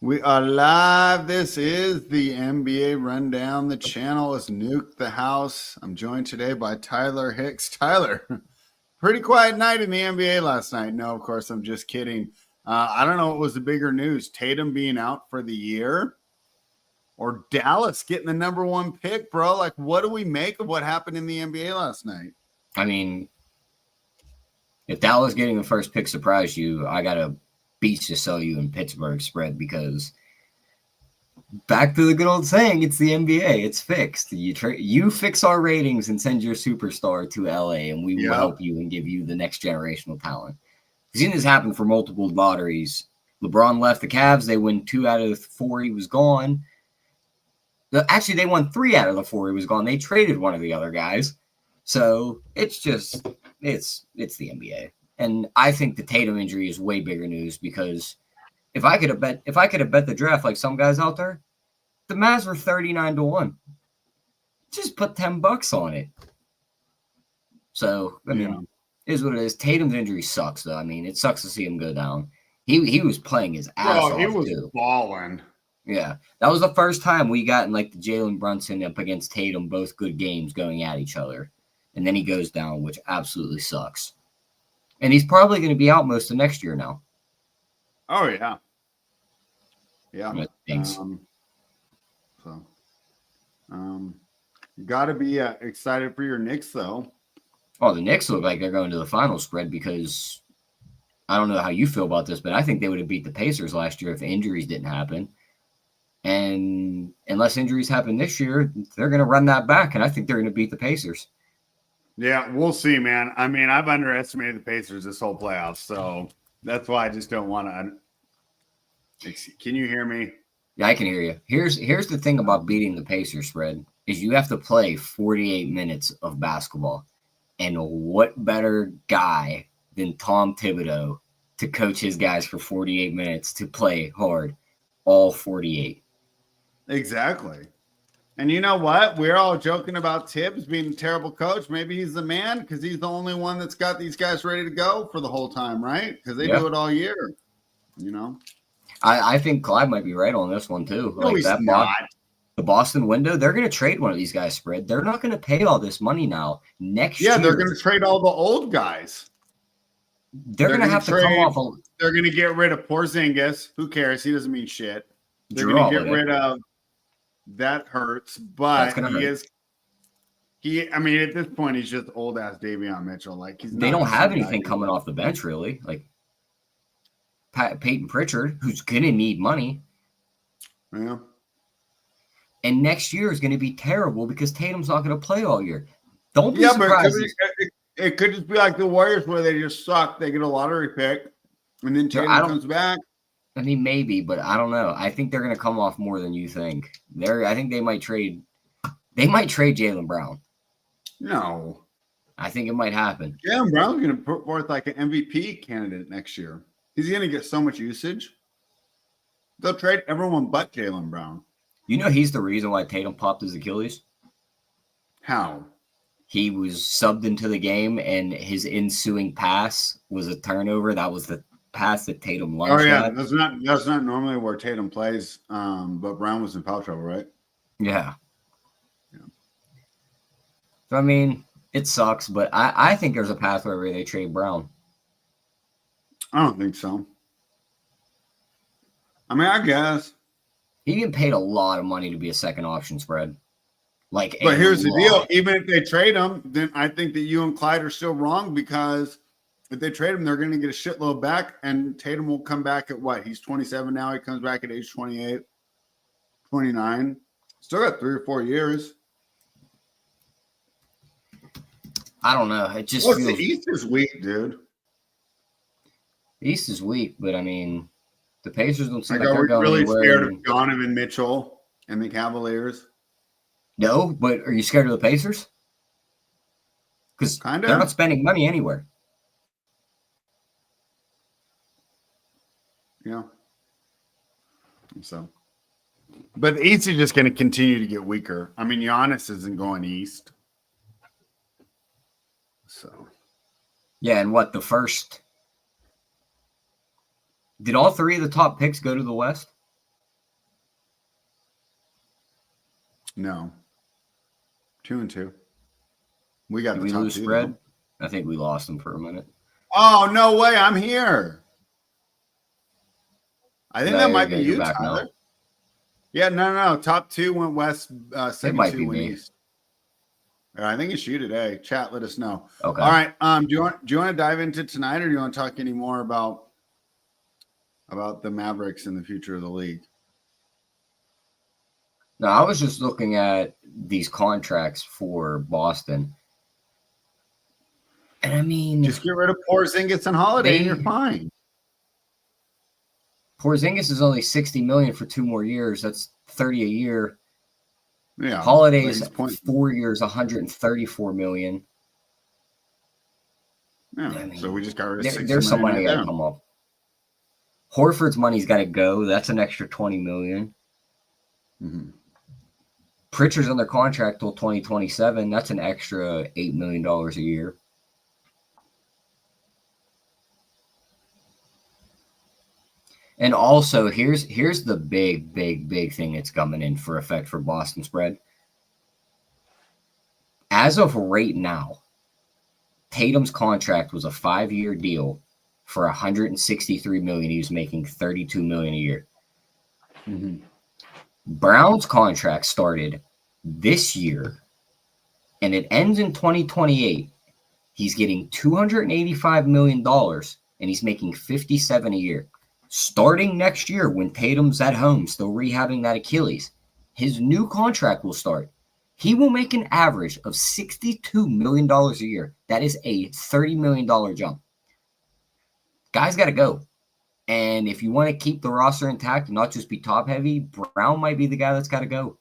We are live. This is the NBA Rundown. The channel is Nuke the House. I'm joined today by Tyler Hicks. Tyler, pretty quiet night in the NBA last night. No, of course, I'm just kidding. I don't know what was the bigger news, Tatum being out for the year or Dallas getting the number one pick, bro. Like, what do we make of what happened in the NBA last night? I mean, if Dallas getting the first pick surprised you, I got a beach to sell you in Pittsburgh spread because back to the good old saying, it's the NBA. It's fixed. You fix our ratings and send your superstar to LA, and we will help you and give you the next generational talent. We've seen this happen for multiple lotteries. LeBron left the Cavs. They win 2 out of the 4. He was gone. Actually, they won 3 out of the 4. He was gone. They traded one of the other guys. So it's just it's the NBA. And I think the Tatum injury is way bigger news because if I could have bet the draft like some guys out there, the Mavs were 39-1. Just put $10 on it. So I mean, it is what it is. Tatum's injury sucks though. I mean, it sucks to see him go down. He was playing his ass off. He was balling. Yeah, that was the first time we got in like the Jalen Brunson up against Tatum, both good games going at each other. And then he goes down, which absolutely sucks. And he's probably going to be out most of next year now. Oh, yeah. Yeah. Thanks. You got to be excited for your Knicks, though. Oh, the Knicks look like they're going to the final spread because I don't know how you feel about this, but I think they would have beat the Pacers last year if injuries didn't happen. And unless injuries happen this year, they're going to run that back, and I think they're going to beat the Pacers. Yeah, we'll see, man. I mean, I've underestimated the Pacers this whole playoffs, so that's why I just don't want to. Can you hear me? Yeah, I can hear you. Here's the thing about beating the Pacers spread is you have to play 48 minutes of basketball. And what better guy than Tom Thibodeau to coach his guys for 48 minutes to play hard all 48? Exactly. And you know what? We're all joking about Tibbs being a terrible coach. Maybe he's the man because he's the only one that's got these guys ready to go for the whole time, right? Because they do it all year, you know? I think Clyde might be right on this one, too. No, he's not. The Boston window, they're going to trade one of these guys spread. They're not going to pay all this money now. Next year. Yeah, they're going to trade all the old guys. They're going to have to come off. They're going to get rid of Porzingis. Who cares? He doesn't mean shit. They're going to get rid of. That hurts, but I mean, at this point, he's just old ass Davion Mitchell. Like they don't have anything coming off the bench, really. Like Peyton Pritchard, who's gonna need money. Yeah. And next year is going to be terrible because Tatum's not going to play all year. Don't be surprised. But it could just be like the Warriors where they just suck. They get a lottery pick, and then Tatum comes back. I mean, maybe, but I don't know. I think they're going to come off more than you think. I think they might trade. They might trade Jaylen Brown. No, I think it might happen. Jaylen Brown's going to put forth like an MVP candidate next year. He's going to get so much usage. They'll trade everyone but Jaylen Brown. You know, he's the reason why Tatum popped his Achilles. How? He was subbed into the game, and his ensuing pass was a turnover. That was the pass that Tatum launched. Oh yeah, that's not normally where Tatum plays. But Brown was in foul trouble, right? Yeah. So I mean, it sucks, but I think there's a pathway where they trade Brown. I don't think so. I mean, I guess he getting paid a lot of money to be a second option spread. But here's the deal: even if they trade him, then I think that you and Clyde are still wrong because. If they trade him, they're going to get a shitload back, and Tatum will come back at what? He's 27 now. He comes back at age 28, 29. Still got 3 or 4 years. I don't know. It just feels... the East is weak, dude. The East is weak, but I mean, the Pacers don't seem like they're going really anywhere. Scared of Donovan Mitchell and the Cavaliers? No, but are you scared of the Pacers? Because they're not spending money anywhere. Yeah. So, but the East is just going to continue to get weaker. I mean, Giannis isn't going east. So, yeah, and what the first? Did all 3 of the top picks go to the West? No. 2-2. We got Did the we top lose 2. spread? Though. I think we lost them for a minute. Oh, no way. I'm here. I think No, that you're might be good. You're you, back Tyler. now. Yeah, no. Top 2 went west. It might Second 2 be went me. east. I think it's you today. Chat, let us know. Okay. All right. Do you want to dive into tonight, or do you want to talk any more about the Mavericks and the future of the league? No, I was just looking at these contracts for Boston. And I mean, just get rid of Porzingis and Holiday, and you're fine. Porzingis is only $60 million for 2 more years. That's $30 a year. Yeah. Holiday is 4 years, $134 million. Yeah. I mean, so we just got rid of there's some money right got to come up. Horford's money's got to go. That's an extra $20 million. Mm-hmm. Pritchard's under contract till 2027. That's an extra $8 million a year. And also, here's the big thing that's coming in for effect for Boston spread. As of right now, Tatum's contract was a 5-year deal for $163 million. He was making $32 million a year. Mm-hmm. Brown's contract started this year, and it ends in 2028. He's getting $285 million, and he's making $57 a year. Starting next year, when Tatum's at home still rehabbing that Achilles, his new contract will start. He will make an average of $62 million a year. That is a $30 million jump. Guys got to go. And if you want to keep the roster intact and not just be top heavy, Brown might be the guy that's got to go.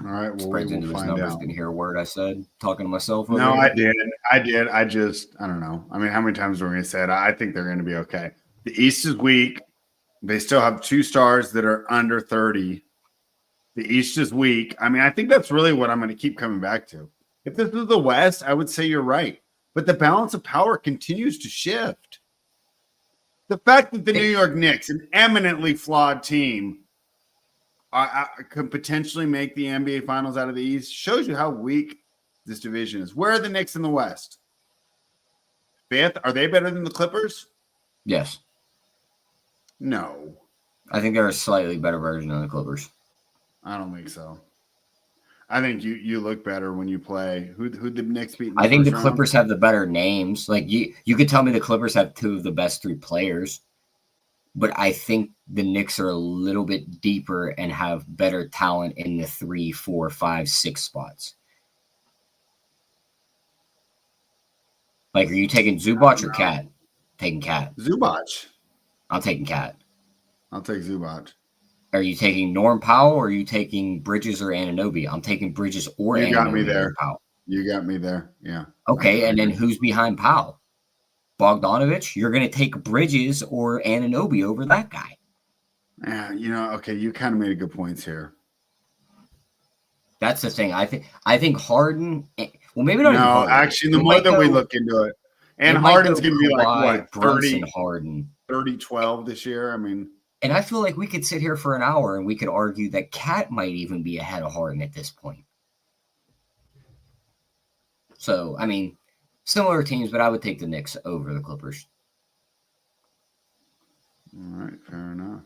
All right. Well, Spreads we into will his find numbers. out. Didn't hear a word I said. Talking to myself. No, I did. I don't know. I mean, how many times are we going to say it? I think they're going to be okay. The East is weak. They still have 2 stars that are under 30. The East is weak. I mean, I think that's really what I'm going to keep coming back to. If this is the West, I would say you're right. But the balance of power continues to shift. The fact that the New York Knicks, an eminently flawed team, could potentially make the NBA Finals out of the East shows you how weak this division is. Where are the Knicks in the West? 5th? Are they better than the Clippers? Yes. No. I think they're a slightly better version of the Clippers. I don't think so. I think you look better when you play. Who the Knicks beat? I think the Clippers have the better names. Like you could tell me the Clippers have 2 of the best 3 players, but I think the Knicks are a little bit deeper and have better talent in the 3, 4, 5, 6 spots. Like, are you taking Zubac or Cat? Taking Cat. Zubac. I'm taking Cat. I'll take Zubac. Are you taking Norm Powell or are you taking Bridges or Anunoby? I'm taking Bridges or Anunoby. You got me there. Over Powell. You got me there. Yeah. Okay, and then who's behind Powell? Bogdanovich? You're going to take Bridges or Anunoby over that guy. Yeah, okay, you kind of made a good points here. That's the thing. I think Harden. Well, maybe not. No, actually, the more that we look into it, and Harden's going to be like what, Brunson, Harden, 30-12 this year. I mean, and I feel like we could sit here for an hour and we could argue that Cat might even be ahead of Harden at this point. So, I mean, similar teams, but I would take the Knicks over the Clippers. All right, fair enough.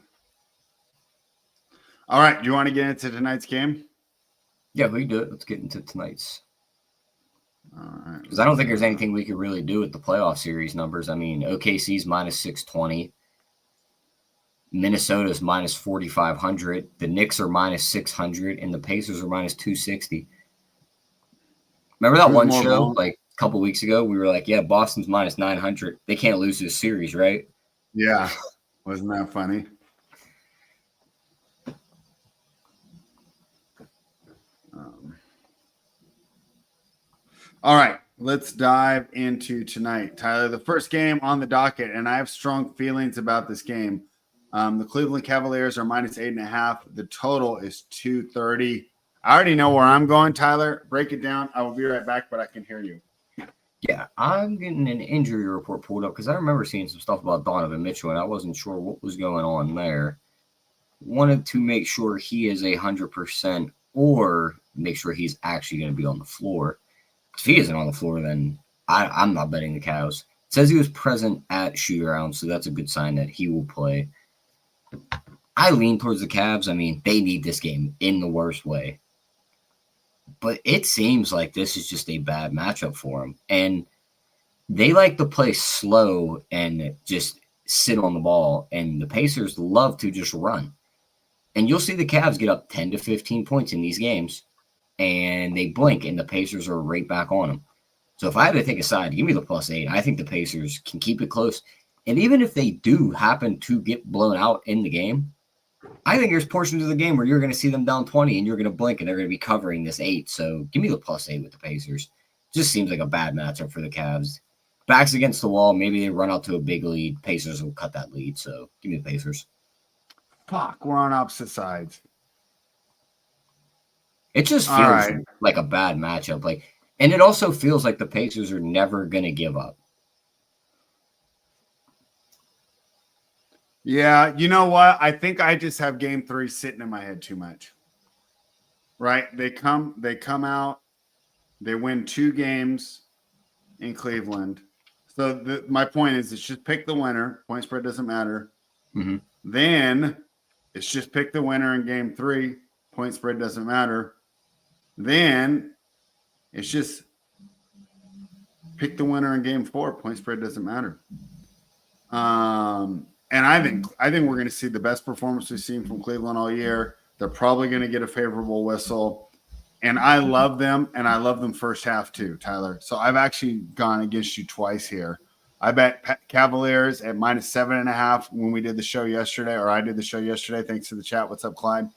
All right, do you want to get into tonight's game? Yeah, we can do it. Let's get into tonight's. All right. Because I don't think there's anything we could really do with the playoff series numbers. I mean, OKC's minus 620. Minnesota's minus 4,500. The Knicks are minus 600. And the Pacers are minus 260. Remember that one show like a couple weeks ago? We were like, yeah, Boston's minus 900. They can't lose this series, right? Yeah. Wasn't that funny? All right, let's dive into tonight. Tyler, the first game on the docket, and I have strong feelings about this game. The Cleveland Cavaliers are minus 8.5. The total is 230. I already know where I'm going, Tyler. Break it down. I will be right back, but I can hear you. Yeah, I'm getting an injury report pulled up because I remember seeing some stuff about Donovan Mitchell, and I wasn't sure what was going on there. Wanted to make sure he is 100% or make sure he's actually going to be on the floor. If he isn't on the floor, then I'm not betting the Cavs. It says he was present at shoot-around, so that's a good sign that he will play. I lean towards the Cavs. I mean, they need this game in the worst way. But it seems like this is just a bad matchup for them. And they like to play slow and just sit on the ball. And the Pacers love to just run. And you'll see the Cavs get up 10 to 15 points in these games. And they blink, and the Pacers are right back on them. So if I had to take a side, give me the +8. I think the Pacers can keep it close. And even if they do happen to get blown out in the game, I think there's portions of the game where you're going to see them down 20 and you're going to blink and they're going to be covering this 8. So give me the +8 with the Pacers. Just seems like a bad matchup for the Cavs. Backs against the wall. Maybe they run out to a big lead. Pacers will cut that lead. So give me the Pacers. Fuck, we're on opposite sides. It just feels like a bad matchup. And it also feels like the Pacers are never going to give up. Yeah, you know what? I think I just have game 3 sitting in my head too much. Right? They come out, they win 2 games in Cleveland. So my point is, it's just pick the winner. Point spread doesn't matter. Mm-hmm. Then it's just pick the winner in game 3. Point spread doesn't matter. Then it's just pick the winner in game 4. Point spread doesn't matter. And I think we're going to see the best performance we've seen from Cleveland all year. They're probably going to get a favorable whistle. And I love them, and I love them first half too, Tyler. So I've actually gone against you twice here. I bet Cavaliers at -7.5 when we did the show yesterday, or I did the show yesterday. Thanks to the chat. What's up, Clyde?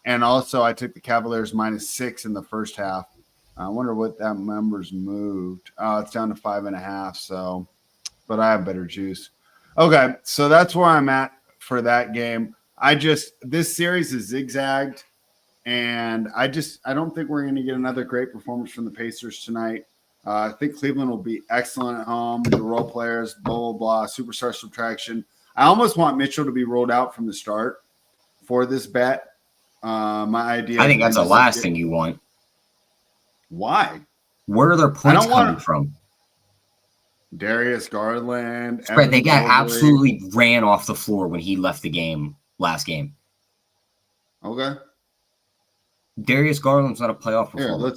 And also I took the Cavaliers -6 in the first half. I wonder what that number's moved. Oh, it's down to 5.5. So, but I have better juice. Okay, so that's where I'm at for that game. This series is zigzagged, and I don't think we're going to get another great performance from the Pacers tonight. I think Cleveland will be excellent at home. The role players, blah, blah, blah, superstar subtraction. I almost want Mitchell to be rolled out from the start for this bet. My idea. I think that's the last thing you want. Why? Where are their points coming from? Darius Garland. Spread, they got absolutely ran off the floor when he left the game last game. Okay. Darius Garland's not a playoff performer. Here,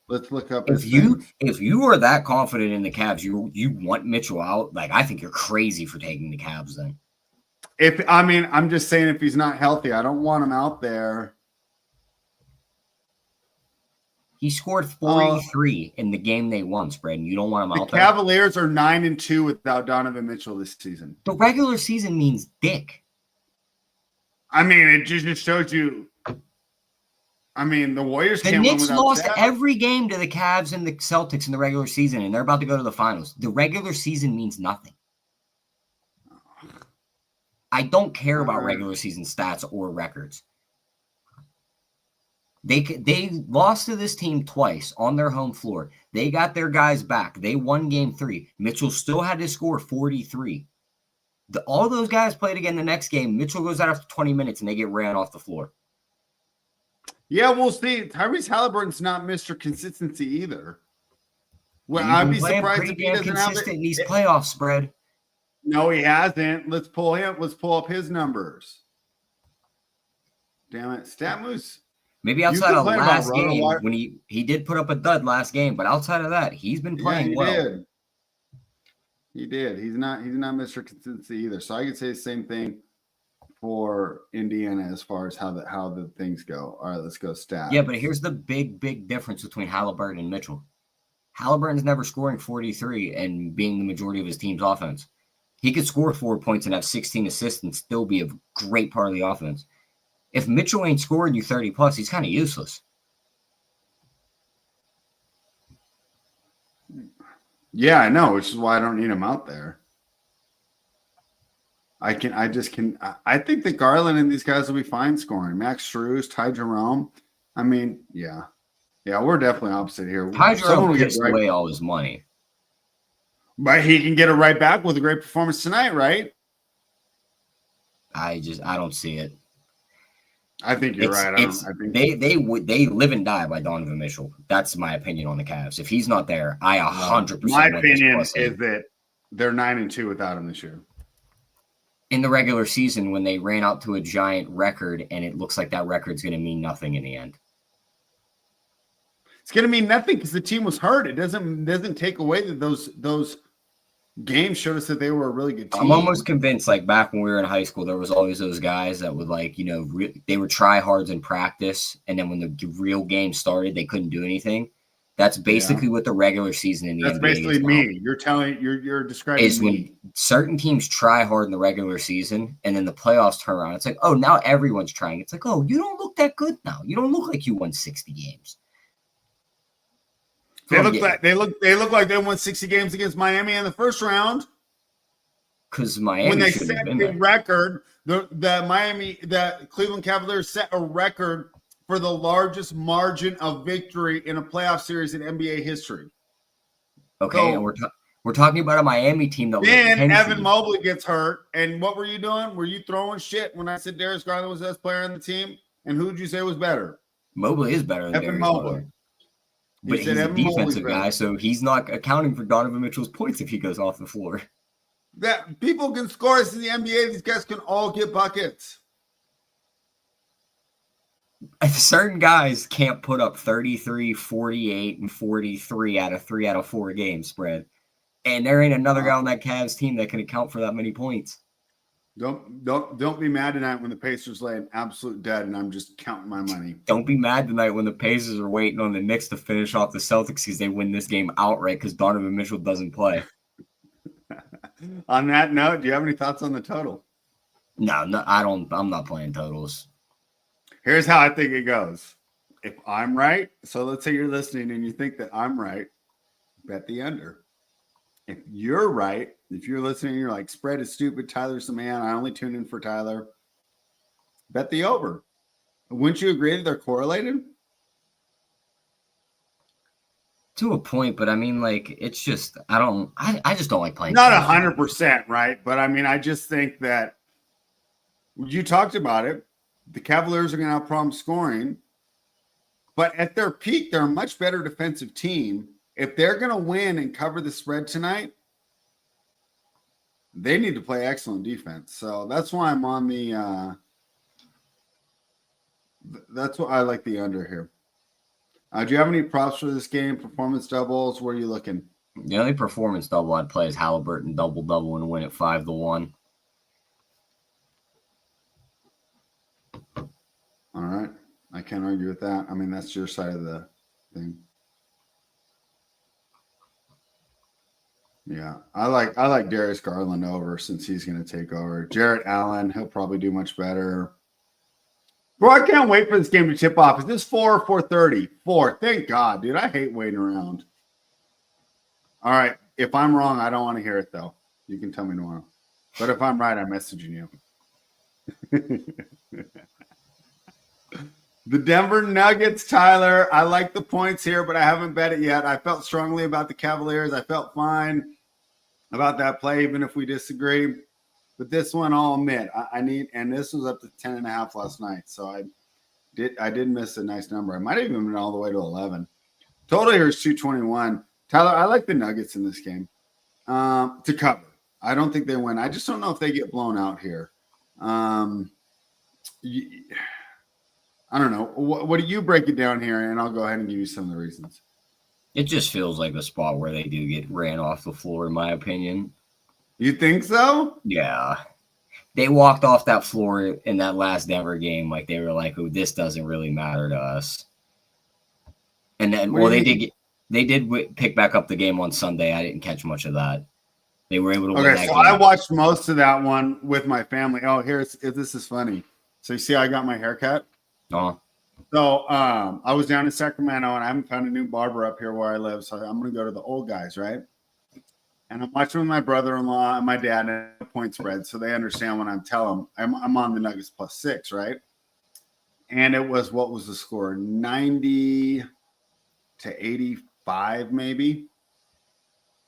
let's look up. If you are that confident in the Cavs, you want Mitchell out. I think you're crazy for taking the Cavs then. I'm just saying, if he's not healthy, I don't want him out there. He scored 43 in the game they won, Spread, and you don't want him out there? The Cavaliers are 9-2 without Donovan Mitchell this season. The regular season means dick. It just shows you. The Warriors can't win without Knicks lost Steph. every game to the Cavs and the Celtics in the regular season, and they're about to go to the finals. The regular season means nothing. I don't care about regular season stats or records. They lost to this team twice on their home floor. They got their guys back. They won game 3. Mitchell still had to score 43. All those guys played again the next game. Mitchell goes out after 20 minutes, and they get ran off the floor. Yeah, we'll see. Tyrese Halliburton's not Mr. Consistency either. Well, I'd be surprised if he doesn't have it in these playoffs, Spread. No, he hasn't. Let's pull up his numbers. Damn it. StatMoose. Maybe outside of last game, when he did put up a dud last game, but outside of that, he's been playing well. He did. He's not Mr. Consistency either. So I could say the same thing for Indiana as far as how the things go. All right, let's go stats. Yeah, but here's the big difference between Halliburton and Mitchell. Halliburton's never scoring 43 and being the majority of his team's offense. He could score 4 points and have 16 assists and still be a great part of the offense. If Mitchell ain't scoring you 30 plus, he's kind of useless. Yeah, I know, which is why I don't need him out there. I think that Garland and these guys will be fine scoring. Max Strus, Ty Jerome. Yeah, we're definitely opposite here. Ty Jerome pissed away all his money. But he can get it right back with a great performance tonight, right? I don't see it. I think you're right. I think they live and die by Donovan Mitchell. That's my opinion on the Cavs. If he's not there, I 100%. My opinion is that they're 9-2 without him this year. In the regular season, when they ran out to a giant record, and it looks like that record's going to mean nothing in the end. It's going to mean nothing because the team was hurt. It doesn't take away that those games showed us that they were a really good team. I'm almost convinced, like back when we were in high school, there was always those guys that would they were tryhards in practice, and then when the real game started, they couldn't do anything. That's basically what the regular season in the NBA is. That's basically me. You're describing is me. When certain teams try hard in the regular season, and then the playoffs turn around. It's like, oh, now everyone's trying. It's like, oh, you don't look that good now. You don't look like you won 60 games. They look like they won 60 games against Miami in the first round. Because Miami, when they set the record, the Cleveland Cavaliers set a record for the largest margin of victory in a playoff series in NBA history. Okay, so, and we're talking about a Miami team that then Evan Mobley gets hurt, and what were you doing? Were you throwing shit when I said Darius Garland was the best player on the team? And who did you say was better? Mobley is better than Evan Mobley. But he's a defensive guy, so he's not accounting for Donovan Mitchell's points if he goes off the floor. That people can score us in the NBA. These guys can all get buckets. Certain guys can't put up 33, 48, and 43 out of 3 out of 4 games spread. And there ain't another guy on that Cavs team that can account for that many points. Don't be mad tonight when the Pacers lay an absolute dead and I'm just counting my money. Don't be mad tonight when the Pacers are waiting on the Knicks to finish off the Celtics because they win this game outright because Donovan Mitchell doesn't play. On that note, do you have any thoughts on the total? No, I don't. I'm not playing totals. Here's how I think it goes. If I'm right, so let's say you're listening and you think that I'm right, bet the under. If you're right, if you're listening and you're like, spread is stupid, Tyler's the man, I only tune in for Tyler, bet the over. Wouldn't you agree that they're correlated? To a point, but I mean, like, it's just, I just don't like playing. Not 100%, right? But I mean, I just think that you talked about it. The Cavaliers are going to have problems scoring, but at their peak, they're a much better defensive team. If they're going to win and cover the spread tonight, they need to play excellent defense. So that's why I'm on the that's why I like the under here. Do you have any props for this game? Performance doubles? Where are you looking? The only performance double I'd play is Halliburton double and win it 5-1. All right. I can't argue with that. I mean, that's your side of the thing. Yeah. I like Darius Garland over since he's going to take over. Jarrett Allen, he'll probably do much better. Bro, I can't wait for this game to tip off. Is this 4 or 4:30? 4. Thank God, dude. I hate waiting around. All right. If I'm wrong, I don't want to hear it, though. You can tell me tomorrow. But if I'm right, I'm messaging you. The Denver Nuggets, Tyler. I like the points here, but I haven't bet it yet. I felt strongly about the Cavaliers. I felt fine about that play, even if we disagree. But this one, I'll admit, I need, and this was up to 10.5 last night. So I did miss a nice number. I might have even been all the way to 11. Total here is 221. Tyler, I like the Nuggets in this game to cover. I don't think they win. I just don't know if they get blown out here. I don't know. What do you break it down here? And I'll go ahead and give you some of the reasons. It just feels like a spot where they do get ran off the floor, in my opinion. You think so? Yeah. They walked off that floor in that last Denver game like they were like, oh, this doesn't really matter to us. And then, they did pick back up the game on Sunday. I didn't catch much of that. They were able to win that game. I watched most of that one with my family. Oh, this is funny. So you see, I got my haircut. Oh. So I was down in Sacramento, and I haven't found a new barber up here where I live. So I'm going to go to the old guys, right? And I'm watching with my brother-in-law and my dad and the point spread, so they understand when I'm telling them I'm on the Nuggets +6, right? And it was, what was the score? 90 to 85, maybe.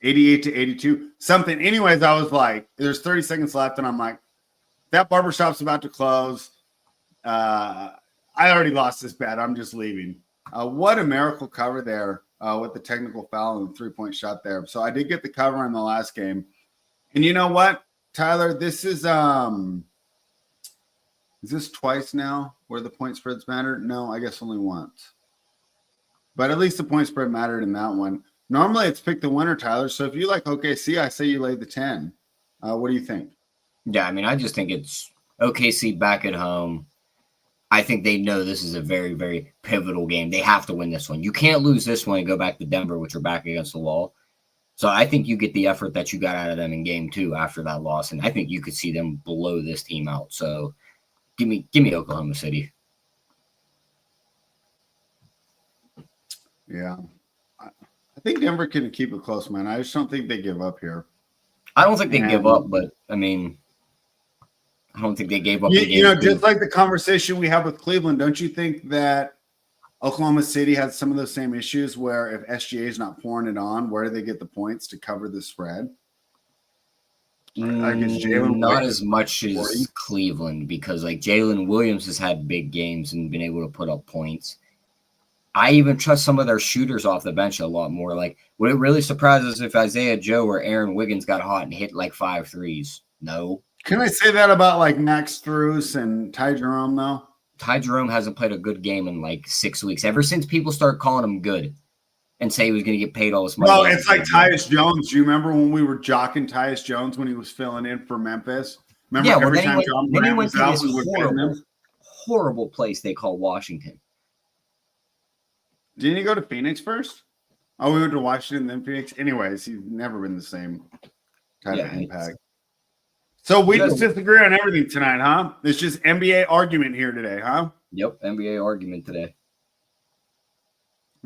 88-82, something. Anyways, I was like, there's 30 seconds left, and I'm like, that barbershop's about to close. I already lost this bet. I'm just leaving. What a miracle cover there with the technical foul and the 3-point shot there. So I did get the cover in the last game. And you know what, Tyler? This is this twice now where the point spreads matter? No, I guess only once. But at least the point spread mattered in that one. Normally it's pick the winner, Tyler. So if you like OKC, I say you lay the 10. What do you think? Yeah, I mean, I just think it's OKC back at home. I think they know this is a very, very pivotal game. They have to win this one. You can't lose this one and go back to Denver, which are back against the wall. So I think you get the effort that you got out of them in game 2 after that loss, and I think you could see them blow this team out. So give me Oklahoma City. Yeah. I think Denver can keep it close, man. I just don't think they give up here. I don't think they give up, but I mean, I don't think they gave up. You know, just like the conversation we have with Cleveland, don't you think that Oklahoma City has some of those same issues where if SGA is not pouring it on, where do they get the points to cover the spread? Not as much as Cleveland, because like Jalen Williams has had big games and been able to put up points. I even trust some of their shooters off the bench a lot more. Like, would it really surprise us if Isaiah Joe or Aaron Wiggins got hot and hit like 5 threes? No. Can I say that about like Max Strus and Ty Jerome though? Ty Jerome hasn't played a good game in like 6 weeks. Ever since people start calling him good and say he was going to get paid all this money. Well, it's like Tyus Jones. Do you remember when we were jocking Tyus Jones when he was filling in for Memphis? Remember every time John Morant was out, we would pay him? Horrible place they call Washington. Didn't he go to Phoenix first? Oh, we went to Washington, then Phoenix. Anyways, he's never been the same type of impact. So we just disagree on everything tonight, huh? It's just NBA argument here today, huh? Yep, NBA argument today.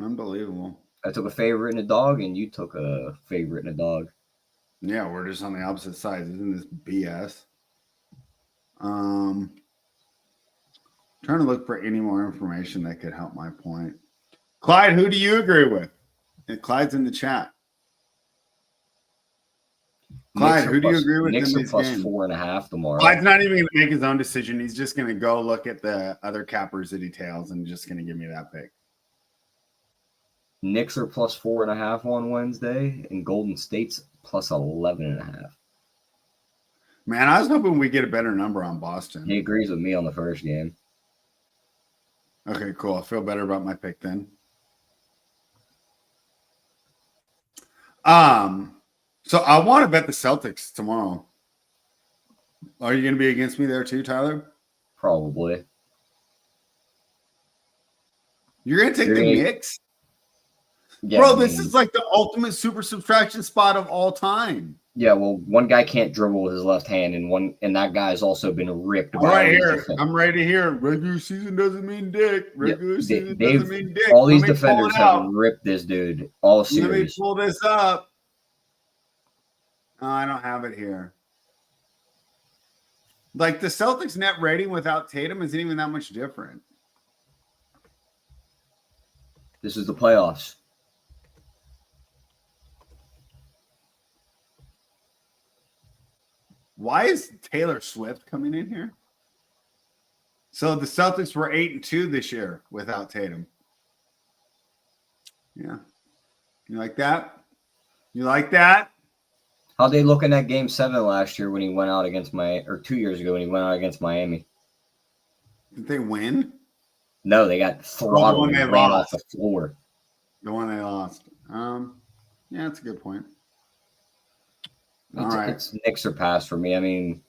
Unbelievable. I took a favorite in a dog, and you took a favorite in a dog. Yeah, we're just on the opposite sides. Isn't this BS? Trying to look for any more information that could help my point. Clyde, who do you agree with? And Clyde's in the chat. Clyde, who do you agree with Knicks in these plus games? 4.5 tomorrow. Clyde's not even going to make his own decision. He's just going to go look at the other cappers that he tails and just going to give me that pick. Knicks are plus 4.5 on Wednesday, and Golden State's plus 11.5. Man, I was hoping we get a better number on Boston. He agrees with me on the first game. Okay, cool. I feel better about my pick then. So I want to bet the Celtics tomorrow. Are you going to be against me there too, Tyler? Probably. You're going to take the Knicks? Yeah, bro, this is like the ultimate super subtraction spot of all time. Yeah, well, one guy can't dribble with his left hand, and that guy's also been ripped. All right, here. I'm ready to hear. Regular season doesn't mean dick. Regular season doesn't mean dick. All these defenders have ripped this dude all series. Let me pull this up. Oh, I don't have it here. Like the Celtics net rating without Tatum isn't even that much different. This is the playoffs. Why is Taylor Swift coming in here? So the Celtics were 8-2 this year without Tatum. Yeah. You like that? You like that? How'd they look in that game 7 last year when he went out against 2 years ago when he went out against Miami? Did they win? No, they got throttled and ran off the floor. The one they lost. Yeah, that's a good point. It's Knicks or pass for me. I mean,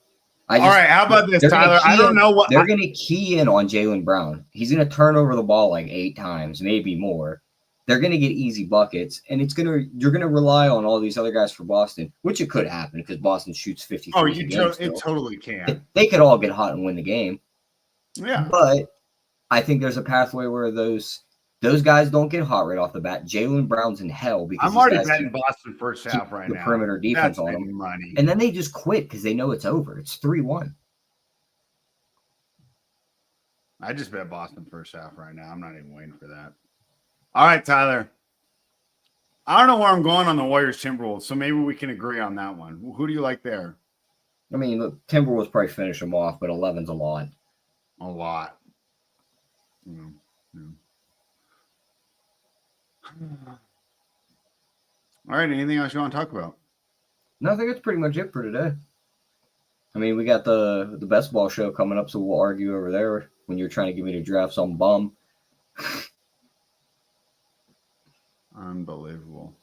all right. How about this, Tyler? I don't know what they're going to key in on Jaylen Brown. He's going to turn over the ball like 8 times, maybe more. They're going to get easy buckets, and you're going to rely on all these other guys for Boston, which it could happen because Boston shoots 50. Oh, it totally can. They could all get hot and win the game. Yeah, but I think there's a pathway where those guys don't get hot right off the bat. Jaylen Brown's in hell because I'm already betting Boston first half right now. The perimeter defense on them, money. And then they just quit because they know it's over. It's 3-1. I just bet Boston first half right now. I'm not even waiting for that. All right, Tyler. I don't know where I'm going on the Warriors Timberwolves, so maybe we can agree on that one. Who do you like there? I mean, look, Timberwolves probably finish them off, but 11's a lot. A lot. Mm, mm. All right. Anything else you want to talk about? No, I think that's pretty much it for today. I mean, we got the best ball show coming up, so we'll argue over there when you're trying to get me to draft some bum. Unbelievable.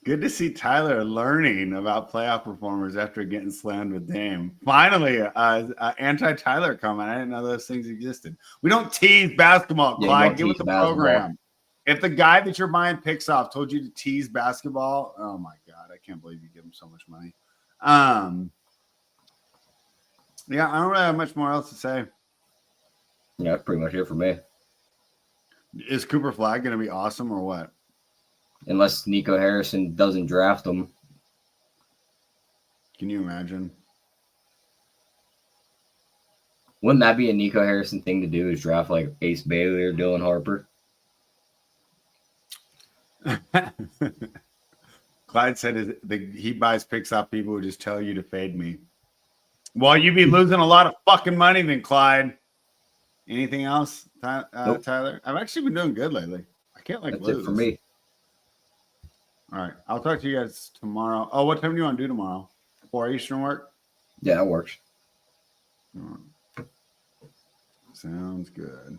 Good to see Tyler learning about playoff performers after getting slammed with Dame. Finally, anti-Tyler comment. I didn't know those things existed. We don't tease basketball, Yeah, Clyde. Get with the program. If the guy that you're buying picks off told you to tease basketball, oh my God, I can't believe you give him so much money. Yeah, I don't really have much more else to say. Yeah, that's pretty much it for me. Is Cooper Flag going to be awesome or what? Unless Nico Harrison doesn't draft him. Can you imagine? Wouldn't that be a Nico Harrison thing to do, is draft like Ace Bailey or Dylan Harper? Clyde said he buys picks off people who just tell you to fade me. Well, you'd be losing a lot of fucking money then, Clyde. Anything else, Nope. Tyler? I've actually been doing good lately. I can't That's lose. it for me. All right. I'll talk to you guys tomorrow. Oh, what time do you want to do tomorrow? 4 Eastern work? Yeah, that works. Sounds good.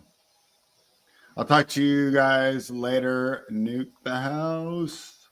I'll talk to you guys later. Nuke the house.